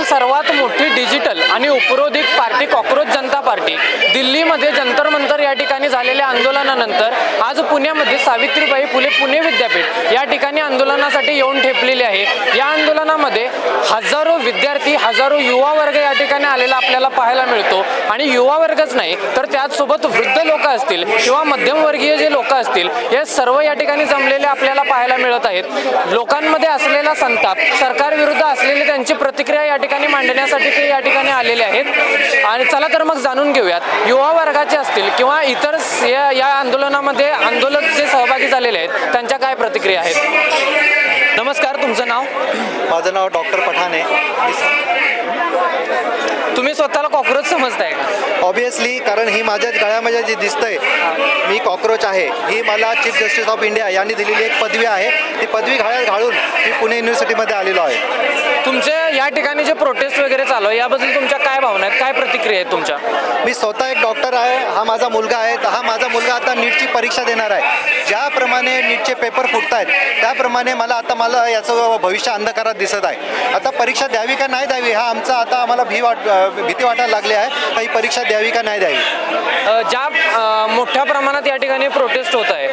देशातील सर्वात मोठी डिजिटल आणि उपरोधिक पार्टी कॉक्रोच जनता पार्टी दिल्लीमध्ये जंतर मंतर या ठिकाणी झालेल्या आंदोलनानंतर आज पुण्यामध्ये सावित्रीबाई फुले पुणे विद्यापीठ या ठिकाणी आंदोलनासाठी येऊन ठेपलेले आहे। या आंदोलनामध्ये हजारो विद्यार्थी, हजारो युवा वर्ग या ठिकाणी आलेला आपल्याला पाहायला मिळतो आणि युवा वर्गच नाही तर त्याचसोबत वृद्ध लोक असतील किंवा मध्यमवर्गीय जे लोक असतील हे सर्व या ठिकाणी जमलेले आपल्याला पाहायला मिळत आहेत। लोकांमध्ये असलेला संताप, सरकार विरुद्ध असलेली त्यांची प्रतिक्रिया या ठिकाणी मांडण्यासाठी ते या ठिकाणी आलेले आहेत। आणि चला तर मग जाणून घेऊयात युवा वर्गाचे असतील किंवा इतर या आंदोलनामध्ये आंदोलक जे सहभागी झालेले आहेत त्यांच्या काय प्रतिक्रिया आहेत। नमस्कार, तुमचं नाव? माझं नाव डॉक्टर पठाण आहे। तुम्ही स्वतःला कॉक्रोच समजताय का? ऑब्वियसली, कारण ही माझ्या गळ्यामध्ये जे दिसतंय मी कॉक्रोच आहे, ही मला चीफ जस्टिस ऑफ इंडिया यांनी दिलेली एक पदवी आहे। ती पदवी गळ्यात घालून मी पुणे युनिव्हर्सिटीमध्ये आलेलो आहे। तुमचे या ठिकाणी जे प्रोटेस्ट वगैरे चालू आहे याबद्दल तुमच्या काय भावना आहेत, काय प्रतिक्रिया आहेत तुमच्या? मी स्वतः एक डॉक्टर आहे, हा माझा मुलगा आहे। हा माझा मुलगा आता नीटची परीक्षा देणार आहे। ज्याप्रमाणे नीटचे पेपर फुटत आहेत त्याप्रमाणे मला याचं भविष्य अंधकारात दिसत आहे। आता परीक्षा द्यावी का नाही द्यावी हा आम्हाला भीती वाटायला लागली आहे, ही परीक्षा द्यावी का नाही द्यावी। ज्या मोठ्या प्रमाणात या ठिकाणी प्रोटेस्ट होत आहे,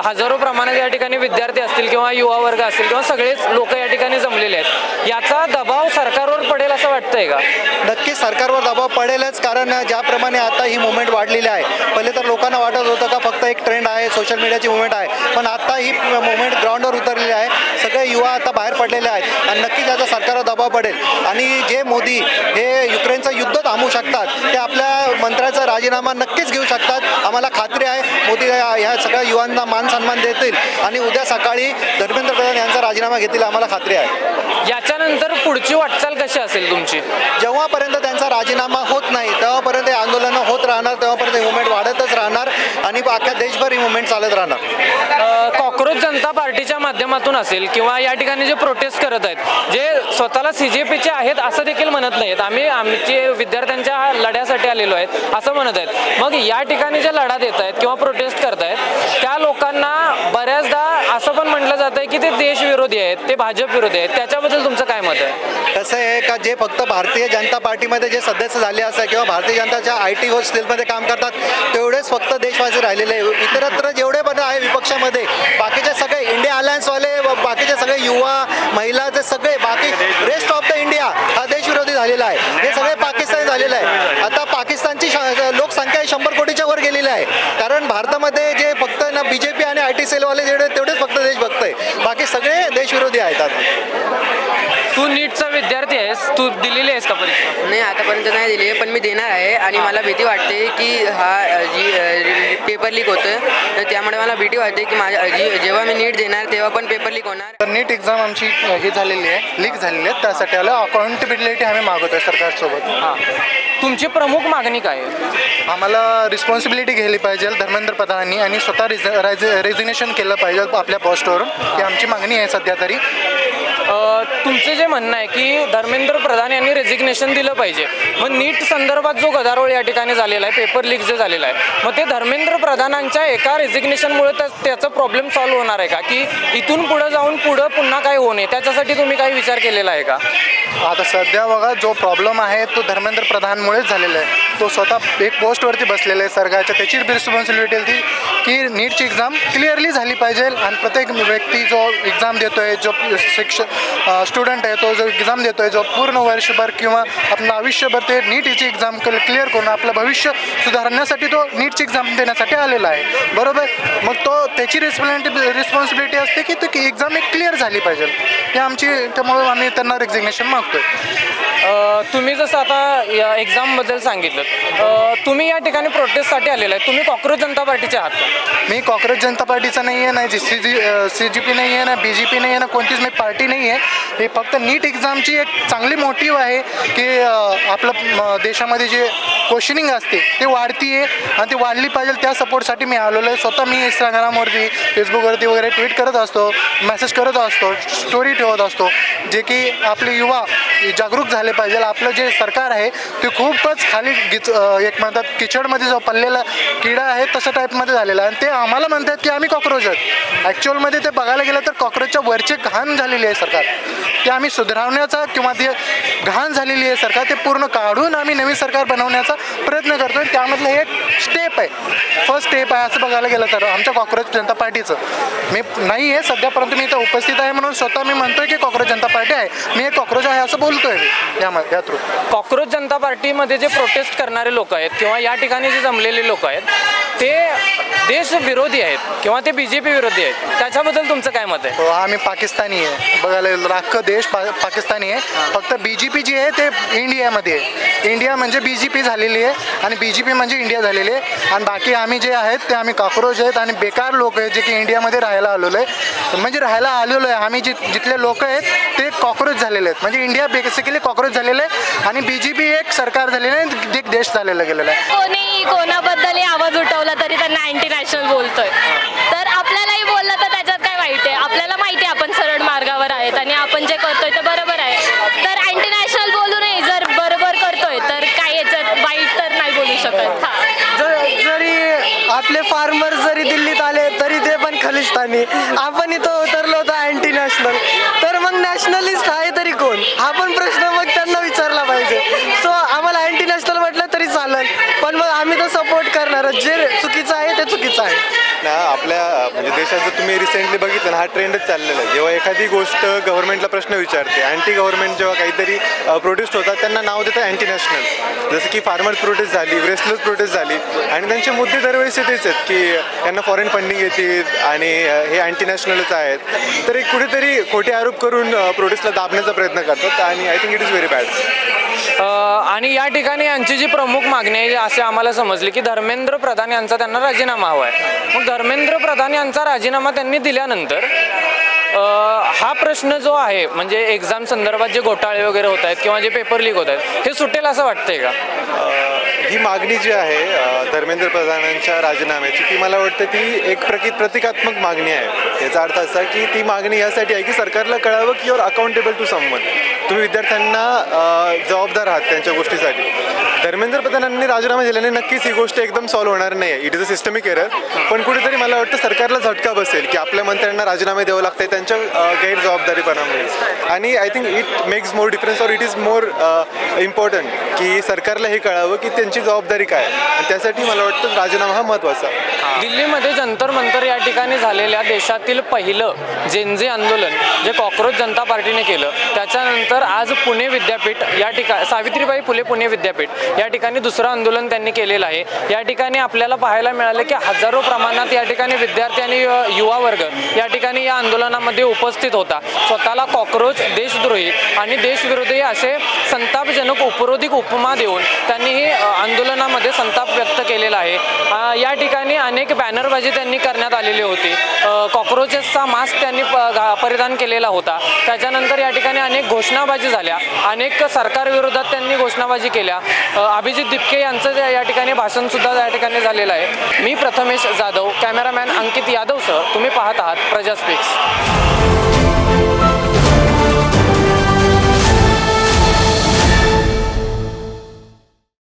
हजारो प्रमाणात या ठिकाणी विद्यार्थी असतील किंवा युवा वर्ग असतील किंवा सगळेच लोक या ठिकाणी जमलेले आहेत, याचा दबाव सरकारवर पडेल असं वाटतंय का? नक्कीच सरकारवर दबाव पडेलच, कारण ज्याप्रमाणे आता ही मुवमेंट वाढलेली आहे, पहिले तर लोकांना वाटत होतं का फक्त एक ट्रेंड आहे, सोशल मीडियाची मुवमेंट आहे, पण आता ही मुवमेंट ग्राउंडवर उतरलेली आहे। सगळे युवा आता बाहेर पडलेले आहेत आणि नक्कीच याचा सरकारवर दबाव पडेल। आणि जे मोदी हे युक्रेनचं युद्ध थांबवू शकतात ते आपल्या मंत्र्याचा राजीनामा नक्कीच घेऊ शकतात। आम्हाला खात्री आहे मोदी ह्या सगळ्या युवांना मान सन्मान देतील आणि उद्या सकाळी धर्मेंद्र प्रधान यांचा राजीनामा घेतील, आम्हाला खात्री आहे। याच्यानंतर पुढची वाटचाल कशी असेल तुमची? जेव्हापर्यंत त्यांचा राजीनामा होत नाही तेव्हापर्यंत आंदोलनं होत राहणार, तेव्हापर्यंत मुवमेंट वाढतच राहणार आणि अख्ख्या देशभर ही मुवमेंट चालत राहणार। कॉक्रोच जनता पार्टीच्या माध्यमातून असेल किंवा या ठिकाणी जे प्रोटेस्ट करत आहेत, जे स्वतःला CJPचे आहेत असं देखील म्हणत नाहीत, आमचे विद्यार्थ्यांच्या लढ्यासाठी आलेलो आहेत असं म्हणत आहेत, मग या ठिकाणी जे लढा देत आहेत किंवा प्रोटेस्ट करत आहेत त्या लोकांना बऱ्याचदा असं पण म्हटलं जात आहे की ते देशविरोधी आहेत, ते भाजप विरोधी आहेत, त्याच्याबद्दल तुमचं काय मत आहे? कसं आहे का, जे फक्त भारतीय जनता पार्टीमध्ये जे सदस्य झाले असतात किंवा भारतीय जनताच्या IT हॉस्टेलमध्ये काम करतात तेवढेच फक्त देशवासी राहिलेले आहे। इतरत्र जेवढे पण आहे विपक्षामध्ये बाकीचे सगळे इंडिया अलायन्सवाले, बाकीचे सगळे युवा महिलाचे सगळे बाकी रेस्ट ऑफ द इंडिया हा देशविरोधी झालेला आहे, हे सगळे पाकिस्तानी झालेलं आहे। आता पाकिस्तानची लोकसंख्या 100 कोटीच्या वर गेलेली आहे, कारण भारतामध्ये जे फक्त ना BJP आणि IT सेलवाले तेवढेच फक्त देशभक्त आहे, बाकी सगळे देशविरोधी आहेत। तू नीटचा विद्यार्थी आहेस, तू दिलेली आहेस का परीक्षा? नाही, आतापर्यंत नाही दिली आहे, पण मी देणार आहे आणि मला भीती वाटते की पेपर लीक होतं, तर त्यामुळे मला भीती वाटते की जेव्हा मी नीट देणार तेव्हा पण पेपर लीक होणार। तर नीट एक्झाम आमची हे झालेली आहे, लीक झालेली आहे, त्यासाठी आलं अकाउंटेबिलिटी आम्ही मागवतो सरकारसोबत। हां, तुमची प्रमुख मागणी काय आहे? आम्हाला रिस्पॉन्सिबिलिटी घ्यायली पाहिजे धर्मेंद्र प्रधानांनी आणि स्वतः रेझिग्नेशन केलं पाहिजे आपल्या पोस्टवरून, ही आमची मागणी आहे सध्या तरी। तुमचं जे म्हणणं आहे की धर्मेंद्र प्रधान यांनी रेझिग्नेशन दिलं पाहिजे, मग नीट संदर्भात जो गदारोळ या ठिकाणी झालेला आहे, पेपर लीक जे झालेला आहे, मग ते धर्मेंद्र प्रधानांच्या एका रेझिग्नेशनमुळे त्याचा प्रॉब्लेम सॉल्व्ह होणार आहे का, की इथून पुढं जाऊन पुन्हा काय होऊ नये त्याच्यासाठी तुम्ही काही विचार केलेला आहे का? आता सध्या बघा जो प्रॉब्लेम आहे तो धर्मेंद्र प्रधानमुळेच झालेला आहे, तो स्वतः एक पोस्टवरती बसलेला आहे सरकारच्या, त्याची रिस्पॉन्सिबिलिटी होती की नीटची एक्झाम क्लिअरली झाली पाहिजे आणि प्रत्येक व्यक्ती जो एक्झाम देतो आहे, जो स्टुडंट आहे तो जो एक्झाम देतो आहे, जो पूर्ण वर्षभर किंवा आपलं आयुष्यभर ते नीटची एक्झाम क्लिअर करून आपलं भविष्य सुधारण्यासाठी तो नीटची एक्झाम देण्यासाठी आलेला आहे, बरोबर। मग त्याची रिस्पॉन्सिबिलिटी असते की तो एक्झाम एक क्लिअर झाली पाहिजे, ही आमची, त्यामुळे आम्ही त्यांना रेझिग्नेशन मागतोय। तुम्ही जसं आता एक्झामबद्दल सांगितलं, तुम्ही या ठिकाणी प्रोटेस्टसाठी आलेला आहे, तुम्ही कॉक्रोच जनता पार्टीचे आहात का? मी कॉक्रोच जनता पार्टीचा नाही आहे, नाही CJP नाही आहे, ना BJP नाही आहे, ना कोणतीच मी पार्टी नाही आहे। हे फक्त नीट एक्झामची एक चांगली मोटिव्ह आहे की आपलं देशामध्ये जे क्वेश्चनिंग असते ते वाढती आहे आणि ती वाढली पाहिजे, त्या सपोर्टसाठी मी आलेलो आहे। स्वतः मी इंस्टाग्रामवरती, फेसबुकवरती वगैरे ट्विट करत असतो, मेसेज करत असतो, स्टोरी ठेवत असतो, जे की आपले युवा जागरूक झाले पाहिजे. आपलं जे सरकार आहे ते खूपच खाली एक म्हणतात किचडमध्ये जो पडलेला किडा आहे तशा टाईपमध्ये झालेला आहे. आणि ते आम्हाला म्हणतात की आम्ही कॉक्रोच आहेत. ॲक्च्युअलमध्ये ते बघायला गेलं तर कॉक्रोचच्या वरचे घाण झालेली आहे सरकार. ते आम्ही सुधारण्याचा किंवा ते घाण झालेली आहे सरकार ते पूर्ण काढून आम्ही नवीन सरकार बनवण्याचा प्रयत्न करतो. आणि त्यामधलं हे एक स्टेप आहे, फर्स्ट स्टेप आहे असं बघायला गेलं तर आमच्या कॉक्रोच जनता पार्टीचं. मी नाही आहे सध्या, परंतु मी इथं उपस्थित आहे म्हणून स्वतः मी म्हणतोय की कॉक्रोच जनता पार्टी आहे, मी एक कॉक्रोच आहे असं बोलतोय मी या थ्रू. कॉक्रोच जनता पार्टीमध्ये जे प्रोटेस्ट करणारे लोक आहेत किंवा या ठिकाणी जे जमलेले लोक आहेत ते देश विरोधी आहेत किंवा ते BJP विरोधी आहेत, त्याच्याबद्दल तुमचं काय मत आहे? हो, आम्ही पाकिस्तानी आहे. बघायला गेलं तर अख्खं देश पाकिस्तानी आहे. फक्त BJP जी आहे ते इंडियामध्ये आहे. इंडिया म्हणजे BJP झालेली आहे आणि BJP म्हणजे इंडिया झालेली आहे. आणि बाकी आम्ही जे आहेत ते आम्ही कॉक्रोच आहेत आणि बेकार लोक आहेत जे की इंडियामध्ये राहायला आलेलो आहे. म्हणजे राहायला आलेलो आहे आम्ही जिथले लोक आहेत ते कॉक्रोच झालेले आहेत. म्हणजे इंडिया बेसिकली कॉक्रोच झालेलं आहे आणि BJP एक सरकार झालेलं आहे, एक देश झालेला गेलेला आहे. कोणी कोणाबद्दलही आवाज उठवला तरी त्यांना अँटी नॅशनल बोलतोय. तर आपल्यालाही बोललं तर त्याच्यात काय वाईट आहे? आपल्याला माहिती आहे आपण सरळ मार्गावर आहेत आणि आपण जे करतोय ते बरोबर आहे. तर अँटी नॅशनल बोलू नये. जर बरोबर करतोय तर काय याच्यात वाईट तर नाही बोलू शकत. जरी आपले फार्मर जरी दिल्लीत आले तरी ते पण खलिस्तानी. आपण इथं उतरलो होतो अँटी नॅशनल, तर मग नॅशनलिस्ट आहे तरी कोण? हा पण प्रश्न मग त्यांना विचारला पाहिजे. सो आम्हाला अँटी नॅशनल म्हटलं तरी चालेल, पण मग आम्ही तर सपोर्ट करणार. जे चुकीचं आहे ते चुकीचं आहे. ना आपल्या म्हणजे देशात जर तुम्ही रिसेंटली बघितलं ना, हा ट्रेंडच चाललेला आहे. जेव्हा एखादी गोष्ट गव्हर्नमेंटला प्रश्न विचारते, अँटी गव्हर्नमेंट जेव्हा काहीतरी प्रोटेस्ट होतात त्यांना नाव देतात अँटी नॅशनल. जसं की फार्मर्स प्रोटेस्ट झाली, रेस्टलर्स प्रोटेस्ट झाली आणि त्यांचे मुद्दे दरवेळेस तेच आहेत की यांना फॉरेन फंडिंग येते आणि हे अँटी नॅशनलच आहेत. तर एक कुठेतरी खोटे आरोप करून प्रोटेस्टला दाबण्याचा प्रयत्न करतात आणि I think it is very bad. आणि या ठिकाणी यांची जी प्रमुख मागणी आहे असे आम्हाला समजले की धर्मेंद्र प्रधान यांचा त्यांना राजीनामा हवा आहे. मग धर्मेंद्र प्रधान यांचा राजीनामा त्यांनी दिल्यानंतर हा प्रश्न जो आहे म्हणजे एक्झाम संदर्भात जे घोटाळे वगैरे होत आहेत किंवा जे पेपर लीक होत आहेत हे सुटेल असं वाटतंय का? ही मागणी जी आहे धर्मेंद्र प्रधानांच्या राजीनाम्याची, ती मला वाटतं ती एक प्रतिकात्मक मागणी आहे. याचा अर्थ असा की ती मागणी यासाठी आहे की सरकारला कळावं की युअर अकाउंटेबल टू समवन. तुम्ही विद्यार्थ्यांना जबाबदार आहात त्यांच्या गोष्टीसाठी. धर्मेंद्र प्रधानांनी राजीनामा दिल्याने नक्कीच ही गोष्ट एकदम सॉल्व्ह होणार नाही आहे. It is a systemic error. पण कुठेतरी मला वाटतं सरकारला झटका बसेल की आपल्या मंत्र्यांना राजीनामे द्यावं लागतं त्यांच्या गैरजबाबदारीपणामुळे. आणि I think it makes more difference or it is more important की सरकारला हे कळावं की त्यांची जबाबदारी काय आणि त्यासाठी मला वाटतं राजीनामा हा महत्त्वाचा. दिल्लीमध्ये जंतर मंतर या ठिकाणी झालेल्या देशातील पहिलं जेनझी आंदोलन जे कॉक्रोच जनता पार्टीने केलं, त्याच्यानंतर आज पुणे विद्यापीठ या ठिकाणी सावित्रीबाई फुले पुणे विद्यापीठ या ठिकाणी दुसरं आंदोलन त्यांनी केलेलं आहे. या ठिकाणी आपल्याला पाहायला मिळालं की हजारो प्रमाणात या ठिकाणी विद्यार्थी आणि युवा वर्ग या ठिकाणी या आंदोलनामध्ये उपस्थित होता. स्वतःला कॉक्रोच, देशद्रोही आणि देशविरोधी असे संतापजनक उपरोधिक उपमा देऊन त्यांनी ही आंदोलनामध्ये संताप व्यक्त केलेला आहे. या ठिकाणी अनेक बॅनरबाजी त्यांनी करण्यात आलेली होती. कॉक्रोचेसचा मास्क त्यांनी परिधान केलेला होता. त्याच्यानंतर या ठिकाणी अनेक घोषणाबाजी झाल्या, अनेक सरकारविरोधात त्यांनी घोषणाबाजी केल्या. अभिजित दिपके यांचं या ठिकाणी भाषणसुद्धा या ठिकाणी झालेलं आहे. मी प्रथमेश जाधव, कॅमेरामॅन अंकित यादवसह तुम्ही पाहत आहात प्रजा स्पीक्स.